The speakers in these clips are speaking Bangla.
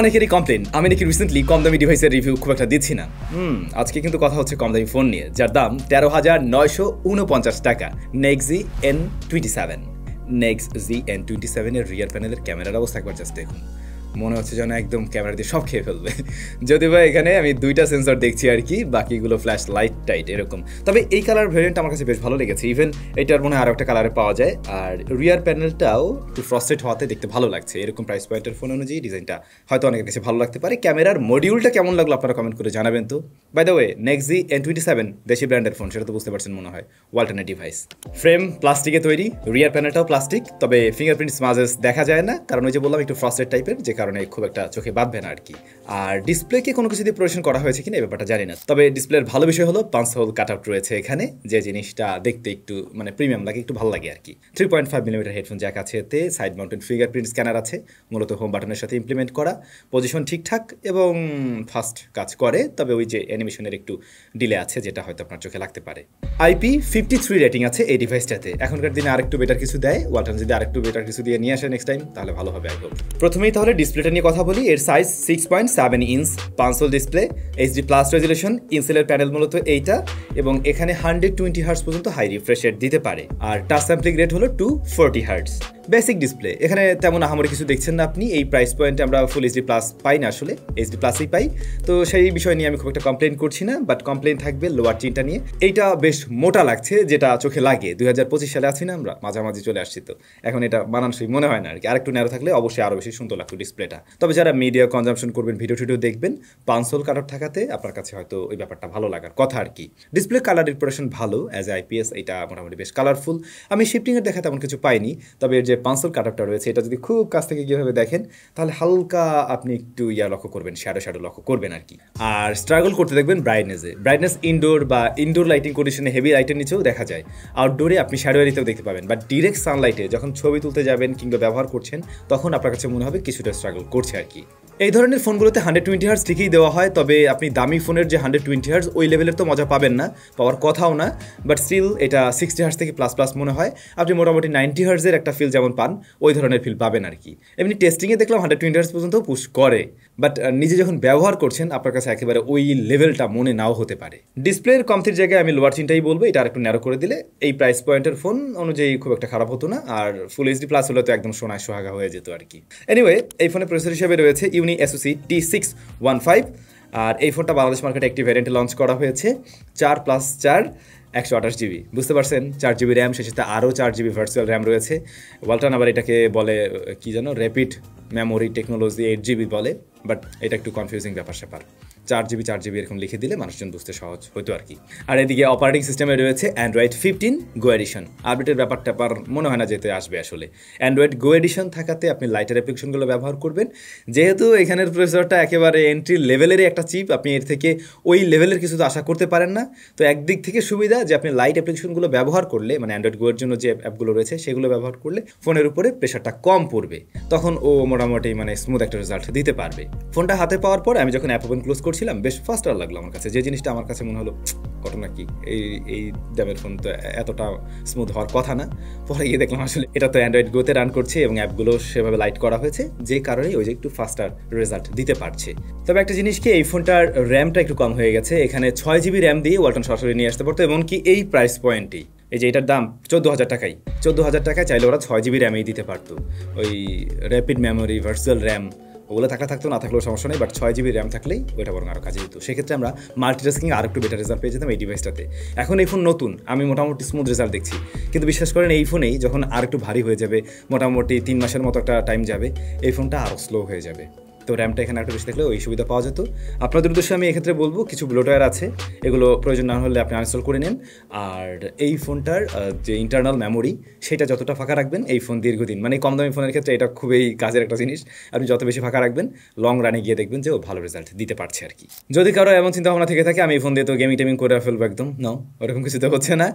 অনেকেরই কমপ্লেন আমি নাকি রিসেন্টলি কম দামি ডিভাইসের রিভিউ খুব একটা দিচ্ছি না। আজকে কিন্তু কথা হচ্ছে কম দামি ফোন নিয়ে, যার দাম 13,949 টাকা। নেক্সি N27। নেক্সি N27 এর রিয়ার প্যানেলের ক্যামেরার অবস্থা একবার জাস্ট দেখুন, মনে হচ্ছে যেন একদম ক্যামেরা দিয়ে সব খেয়ে ফেলবে। যদি বা এখানে আমি দুইটা সেন্সর দেখছি আর কি, বাকিগুলো ফ্ল্যাশ লাইট টাইট এরকম। তবে এই কালার ভেরিয়েন্ট আমার কাছে বেশ ভালো লেগেছে। ইভেন এটার মনে হয় আরও একটা কালারে পাওয়া যায়। আর রিয়ার প্যানেলটাও একটু ফ্রস্টেড হওয়াতে দেখতে ভালো লাগছে। এরকম প্রাইস পয়েন্টের ফোন অনুযায়ী ডিজাইনটা হয়তো অনেকের কাছে ভালো লাগতে পারে। ক্যামেরার মডিউলটা কেমন লাগলো আপনারা কমেন্ট করে জানাবেন তো। বাই দ্য ওয়ে, নেক্সি N27 দেশি ব্র্যান্ডের ফোন, সেটা তো বুঝতে পারছেন মনে হয়, ওয়ালটনের ডিভাইস। ফ্রেম প্লাস্টিকে তৈরি, রিয়ার প্যানেলটাও প্লাস্টিক, তবে ফিঙ্গারপ্রিন্ট স্মাজেস দেখা যায় না, কারণ ওই যে বললাম একটু ফ্রস্টেড টাইপের, যে কারণে খুব একটা চোখে বাঁধবে না আর কি। আর ডিসপ্লেকে কোনো কিছু দিয়ে প্রদর্শন করা হয়েছে কিনা এই ব্যাপারটা জানি না, তবে ডিসপ্লের ভালো বিষয় হলো পাঁচ হোল কাট আউট রয়েছে এখানে, যে জিনিসটা দেখতে একটু মানে প্রিমিয়াম লাগে, একটু ভালো লাগে আর কি। 3.5mm হেডফোন জ্যাক আছে এতে, সাইড মাউন্টেড ফিঙ্গারপ্রিন্ট স্ক্যানার আছে, মূলত হোম বাটনের সাথে ইমপ্লিমেন্ট করা, পজিশন ঠিকঠাক এবং ফাস্ট কাজ করে, তবে ওই যে অ্যানিমেশনের একটু ডিলে আছে যেটা হয়তো আপনার চোখে লাগতে পারে। IP53 রেটিং আছে এই ডিভাইসটাতে। এখনকার দিনে আরেকটু বেটার কিছু দেয়, ওয়ালটন যদি আরেকটু বেটার কিছু দিয়ে নিয়ে আসে নেক্সট টাইম তাহলে ভালো হবে। I hope. প্রথমেই তাহলে ডিসপ্লেটা নিয়ে কথা বলি। এর size 6.7 inch, 5 display, HD+ resolution, ইনসেলের প্যানেল মূলত এইটা, এবং এখানে 120 হার্টজ পর্যন্ত হাই রিফ্রেশ রেট দিতে পারে। আর টাচ স্যাম্পলিং রেট হলো 240 হার্টজ। বেসিক ডিসপ্লে, এখানে তেমন আহামরি কিছু দেখছেন না আপনি। এই প্রাইস পয়েন্টে আমরা ফুল HD+ পাই না, আসলে HD+ই পাই, তো সেই বিষয় নিয়ে আমি খুব একটা কমপ্লেন করছি না। বাট কমপ্লেন থাকবে লোয়ার চিনটা নিয়ে। এইটা বেশ মোটা লাগছে, যেটা চোখে লাগে। 2025 সালে আছি না আমরা, মাঝামাঝি চলে আসছি, তো এখন এটা মানানসই মনে হয় না আর কি। আরেকটু ন্যারো থাকলে অবশ্যই আরও বেশি সুন্দর লাগতো ডিসপ্লেটা। তবে যারা মিডিয়া কনজাম্পশন করবেন, ভিডিও টিডিও দেখবেন, 5 হোল কাট আউট থাকাতে আপনার কাছে হয়তো ওই ব্যাপারটা ভালো লাগার কথা আর কি। ডিসপ্লে কালার রিপ্রেশন ভালো, অ্যাজ IPS এটা মোটামুটি বেশ কালারফুল। আমি শিফটিংয়ের দেখা তেমন কিছু পাইনি, তবে এর যে 5 হোল কাট আউটটা রয়েছে এটা যদি খুব কাছ থেকে কীভাবে দেখেন তাহলে হালকা আপনি একটু লক্ষ্য করবেন, শ্যাডো লক্ষ্য করবেন আর কি। আর স্ট্রাগল করতে দেখবেন ব্রাইটনেসে। ব্রাইটনেস ইনডোর বা ইনডোর লাইটিং কন্ডিশনে হেভি লাইটের নিচেও দেখা যায়, আউটডোরে আপনি শ্যাডো এরিয়াতেও দেখতে পাবেন। বাট ডিরেক্ট সানলাইটে যখন ছবি তুলতে যাবেন কিংবা ব্যবহার করছেন, তখন আপনার কাছে মনে হবে কিছুটা স্ট্রাগল করছে আর কি। এই ধরনের ফোনগুলোতে 120 হার্টজ ঠিকই দেওয়া হয়, তবে আপনি দামি ফোনের যে 120 হার্টজ ওই লেভেলের তো মজা পাবেন না, পাওয়ার কথাও না। বাট স্টিল এটা 60 হার্টজ থেকে প্লাস প্লাস মনে হয়। আপনি মোটামুটি 90 হার্টজের একটা ফিল যেমন পান, ওই ধরনের ফিল পাবেন আর কি। এমনি টেস্টিংয়ে দেখলাম 120 হার্টজ পর্যন্ত পুশ করে, বাট নিজে যখন ব্যবহার করছেন আপনার কাছে একেবারে ওই লেভেলটা মনে নাও হতে পারে। ডিসপ্লের কমতির জায়গায় আমি লোয়ার চিনটাই বলবো, এটা আরেকটু ন্যারো করে দিলে এই প্রাইস পয়েন্টের ফোন অনুযায়ী খুব একটা খারাপ হতো না। আর ফুল HD+ হলে তো একদম সোনায় সোহাগা হয়ে যেত আর কি। এনিওয়ে, এই ফোনে প্রসেসর হিসেবে রয়েছে ইউনি SoC T615। আর এই ফোনটা বাংলাদেশ মার্কেটে একটি ভ্যারিয়েন্টে লঞ্চ করা হয়েছে, 4+4 128GB। বুঝতে পারছেন, 4GB র্যাম, সে সাথে আরও 4GB ভার্চুয়াল র্যাম রয়েছে। ওয়ালটন আবার এটাকে বলে কি জানো, র্যাপিড মেমোরি টেকনোলজি 8GB বলে, বাট এটা একটু কনফিউজিং ব্যাপার স্যাপার। 4GB এরকম লিখে দিলে মানুষজন বুঝতে সহজ হতো আর কি। আর এদিকে অপারেটিং সিস্টেমে রয়েছে Android 15 Go এডিশন। আপডেটের ব্যাপারটা মনে হয় না যেতে আসবে আসলে। Android Go এডিশন থাকাতে আপনি লাইটার অ্যাপ্লিকেশনগুলো ব্যবহার করবেন। যেহেতু এখানের প্রসেসরটা একেবারে এন্ট্রি লেভেলেরই একটা চিপ, আপনি এর থেকে ওই লেভেলের কিছু তো আশা করতে পারেন না। তো একদিক থেকে সুবিধা যে আপনি লাইট অ্যাপ্লিকেশনগুলো ব্যবহার করলে, মানে Android Go এর জন্য যে অ্যাপগুলো রয়েছে সেগুলো ব্যবহার করলে ফোনের উপরে প্রেশারটা কম পড়বে, তখন ও মোটামুটি মানে স্মুথ একটা রেজাল্ট দিতে পারবে। ফোনটা হাতে পাওয়ার পর আমি যখন অ্যাপ ওপেন ক্লোজ করছিলাম বেশ ফাস্টার লাগলো আমার কাছে, যে জিনিসটা আমার কাছে মনে হলো ঘটনা কি, এই দামের ফোন তো এতটা স্মুথ হওয়ার কথা না। পরে গিয়ে দেখলাম আসলে এটা তো অ্যান্ড্রয়েড গোতে রান করছে এবং অ্যাপগুলো সেভাবে লাইট করা হয়েছে, যে কারণে ওই যে একটু ফাস্টার রেজাল্ট দিতে পারছে। তবে একটা জিনিস কি, এই ফোনটার র্যামটা একটু কম হয়ে গেছে। এখানে 6GB র্যাম দিয়ে ওয়ালটন সরাসরি নিয়ে আসতে পারতো, এমনকি এই প্রাইস পয়েন্টেই, এই যে এটার দাম 14,000 টাকায়, 14,000 টাকায় চাইলে ওরা 6GB র্যামেই দিতে পারতো। ওই র্যাপিড মেমোরি, ভার্চুয়াল র্যাম ওগুলো থাকতো না থাকলেও সমস্যা নেই, বাট 6GB র্যাম থাকলেই ওইটা বরং আরও কাজে দিত। সেক্ষেত্রে আমরা মাল্টিটাস্কিং আর একটু বেটার রেজাল্ট পেয়ে যেতাম এই ডিভাইসটাতে। এখন এই ফোন নতুন, আমি মোটামুটি স্মুথ রেজাল্ট দেখছি, কিন্তু বিশ্বাস করেন এই ফোনেই যখন আর একটু ভারী হয়ে যাবে, মোটামুটি 3 মাসের মতো একটা টাইম যাবে, এই ফোনটা আরও স্লো হয়ে যাবে। তো র্যামটা এখানে একটু বেশি থাকলে ওই সুবিধা পাওয়া যেত। আপনাদের উদ্দেশ্যে আমি এক্ষেত্রে বলবো কিছু ব্লোটওয়্যার আছে, এগুলো প্রয়োজন না হলে আপনি আনইনস্টল করে নেন। আর এই ফোনটার যে ইন্টারনাল মেমোরি সেটা যতটা ফাঁকা রাখবেন, এই ফোন দীর্ঘদিন, মানে কম দামি ফোনের ক্ষেত্রে এটা খুবই কাজের একটা জিনিস। আপনি যত বেশি ফাঁকা রাখবেন, লং রানে গিয়ে দেখবেন যে ও ভালো রেজাল্ট দিতে পারছে আর কি। যদি কারো এমন চিন্তা ভাবনা থেকে থাকে আমি এই ফোন দিয়ে তো গেমিং করে ফেলবো, একদম নাও, ওরকম কিছু তো হচ্ছে না।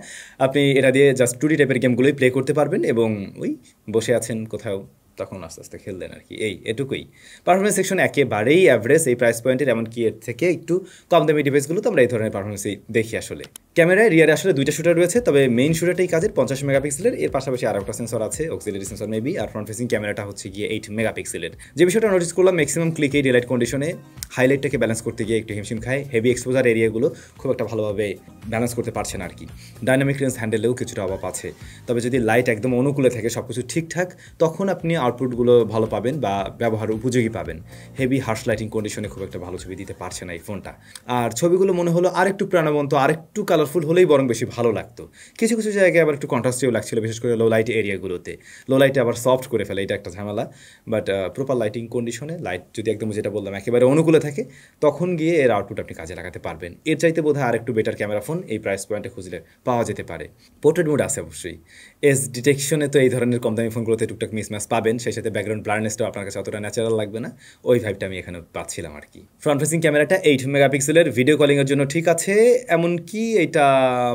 আপনি এটা দিয়ে জাস্ট 2D টাইপের গেমগুলোই প্লে করতে পারবেন এবং ওই বসে আছেন কোথাও, তখন আস্তে আস্তে খেললেন আর কি, এটুকুই। পারফরমেন্স সেকশন একেবারেই অ্যাভারেজ এই প্রাইস পয়েন্টের, এমনকি এর থেকে একটু কম দামি ডিভাইসগুলো তো আমরা এই ধরনের পারফরমেন্সই দেখি আসলে। ক্যামেরায় রিয়ারে আসলে দুইটা শুটার রয়েছে, তবে মেইন শুটারটাই কাজের 50 মেগাপিক্সেলের, এর পাশাপাশি আর একটা সেন্সর আছে, অক্সিলারি সেন্সর মেবি, আর ফ্রন্ট ফেসিং ক্যামেরাটা হচ্ছে গিয়ে 8 মেগাপিক্সেলের। যে বিষয়টা নোটিস করলাম, ম্যাক্সিমাম ক্লিকেই ডিলাইট কন্ডিশনে হাইলাইটটাকে ব্যালেন্স করতে গিয়ে একটু হিমশিম খায়, হেভি এক্সপোজার এরিয়াগুলো খুব একটা ভালোভাবে ব্যালেন্স করতে পারছে না আর কি। ডাইনামিক রেঞ্জ হ্যান্ডেলেও কিছুটা অভাব আছে, তবে যদি লাইট একদম অনুকূলে থাকে, সব কিছু ঠিকঠাক, তখন আপনি আউটপুটগুলো ভালো পাবেন বা ব্যবহার উপযোগী পাবেন। হেভি হার্শ লাইটিং কন্ডিশনে খুব একটা ভালো ছবি দিতে পারছে না এই ফোনটা। আর ছবিগুলো মনে হলো আরেকটু প্রাণবন্ত, আরেকটু কালারফুল হলেই বরং বেশি ভালো লাগতো। কিছু কিছু জায়গায় আবার একটু কন্ট্রাস্টেও লাগছিল, বিশেষ করে লো লাইট এরিয়াগুলোতে। লো লাইটে আবার সফট করে ফেলে, এটা একটা ঝামেলা। বাট প্রপার লাইটিং কন্ডিশনে লাইট যদি একদম যেটা বললাম একেবারে অনুকূলে থাকে, তখন গিয়ে এর আউটপুট আপনি কাজে লাগাতে পারবেন। এর চাইতে বোধহয় আরেকটু বেটার ক্যামেরা ফোন এই প্রাইস পয়েন্টে খুঁজলে পাওয়া যেতে পারে। পোর্ট্রেট মোড আছে অবশ্যই, এজ ডিটেকশনে তো এই ধরনের কম দামি ফোনগুলোতে টুকটাক মিসম্যাচ পাবেন, সেই সাথে ব্যাকগ্রাউন্ড ব্লারনেসটাও আপনার কাছে অতটা ন্যাচারাল লাগবে না, ওই ভাইবটা আমি এখানে পাচ্ছিলাম আর কি। ফ্রন্ট ফেসিং ক্যামেরাটা 8 মেগাপিক্সেলের, ভিডিও কলিংয়ের জন্য ঠিক আছে, এমনকি এটা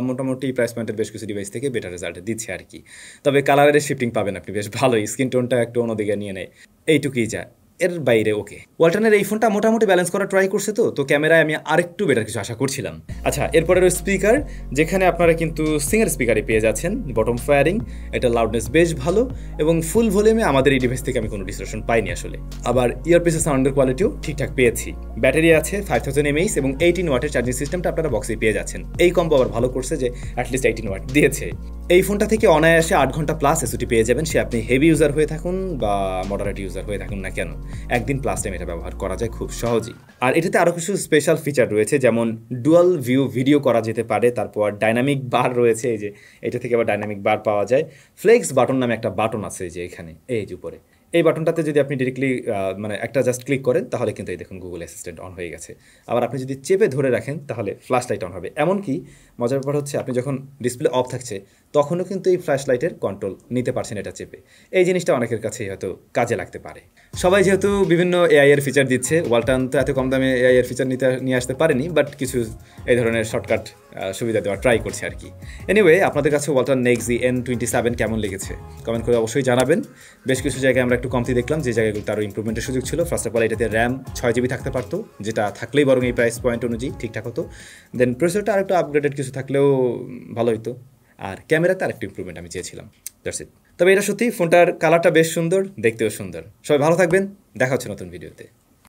মোটামুটি প্রাইস পয়েন্টের বেশ কিছু ডিভাইস থেকে বেটার রেজাল্ট দিচ্ছে আর কি। তবে কালারের শিফটিং পাবেন আপনি বেশ ভালোই, স্কিন টোনটা একটু অন্যদিকে নিয়ে নেয়, এইটুকুই যা, এর বাইরে ওকে। ওয়ালটনের এই ফোনটা মোটামুটি ব্যালেন্স করা ট্রাই করছে, তো ক্যামেরায় আমি আরেকটু বেটার কিছু আশা করছিলাম। আচ্ছা, এরপরের স্পিকার, যেখানে আপনারা কিন্তু সিঙ্গার স্পিকারে পেয়ে যাচ্ছেন, বটম ফায়ারিং, এটা লাউডনেস বেশ ভালো, এবং ফুল ভলিউমে আমাদের এই ডিভাইস থেকে আমি কোনো ডিসটরশন পাইনি আসলে। আবার ইয়ারপিসের সাউন্ডের কোয়ালিটিও ঠিকঠাক পেয়েছি। ব্যাটারি আছে 5000 mAh এবং 18 ওয়াটের চার্জিং সিস্টেমটা আপনারা বক্সে পেয়ে যাচ্ছেন। এই কম্বো আবার ভালো করছে যে অ্যাটলিস্ট 18 ওয়াট দিয়েছে। এই ফোনটা থেকে অনায়াসে 8 ঘন্টা প্লাস এসওটি পেয়ে যাবেন, সে আপনি হেভি ইউজার হয়ে থাকুন বা মডারেট ইউজার হয়ে থাকুন না কেন, একদিন প্লাস টাইম এটা ব্যবহার করা যায় খুব সহজেই। আর এটাতে আরও কিছু স্পেশাল ফিচার রয়েছে, যেমন ডুয়াল ভিউ ভিডিও করা যেতে পারে, তারপর ডাইনামিক বার রয়েছে, এই যে এটা থেকে আবার ডাইনামিক বার পাওয়া যায়। ফ্লেক্স বাটন নামে একটা বাটন আছে যে এখানে, এই যে উপরে, এই বাটনটাতে যদি আপনি ডিরেক্টলি মানে একটা জাস্ট ক্লিক করেন, তাহলে কিন্তু এই দেখুন গুগল অ্যাসিস্ট্যান্ট অন হয়ে গেছে। আবার আপনি যদি চেপে ধরে রাখেন, তাহলে ফ্ল্যাশ লাইট অন হবে। এমনকি মজার ব্যাপার হচ্ছে, আপনি যখন ডিসপ্লে অফ থাকছে, তখনও কিন্তু এই ফ্ল্যাশ লাইটের কন্ট্রোল নিতে পারছেন এটা চেপে। এই জিনিসটা অনেকের কাছেই হয়তো কাজে লাগতে পারে। সবাই যেহেতু বিভিন্ন এআই এর ফিচার দিচ্ছে, ওয়ালটন তো এত কম দামে এআই এর ফিচার নিয়ে আসতে পারেনি, বাট কিছু এই ধরনের শর্টকাট সুবিধা দেওয়া ট্রাই করছে আর কি। এনিওয়ে, আপনাদের কাছে ওয়ালটন নেক্সজি N27 কেমন লেগেছে কমেন্ট করে অবশ্যই জানাবেন। বেশ কিছু জায়গায় আমরা একটু কমতি দেখলাম, যে জায়গাগুলো আরও ইমপ্রুভমেন্টের সুযোগ ছিল। ফার্স্ট অফ অল, এটাতে র্যাম 6GB থাকতে পারতো, যেটা থাকলেই বরং এই প্রাইস পয়েন্ট অনুযায়ী ঠিকঠাক হতো। দেন প্রসেসরটা আরেকটু আপগ্রেডেড কিছু থাকলেও ভালো হতো, আর ক্যামেরাতে আরেকটু ইমপ্রুভমেন্ট আমি চেয়েছিলাম। That's it. তবে এটা সত্যি ফোনটার কালারটা বেশ সুন্দর, দেখতেও সুন্দর। সবাই ভালো থাকবেন, দেখা হচ্ছে নতুন ভিডিওতে।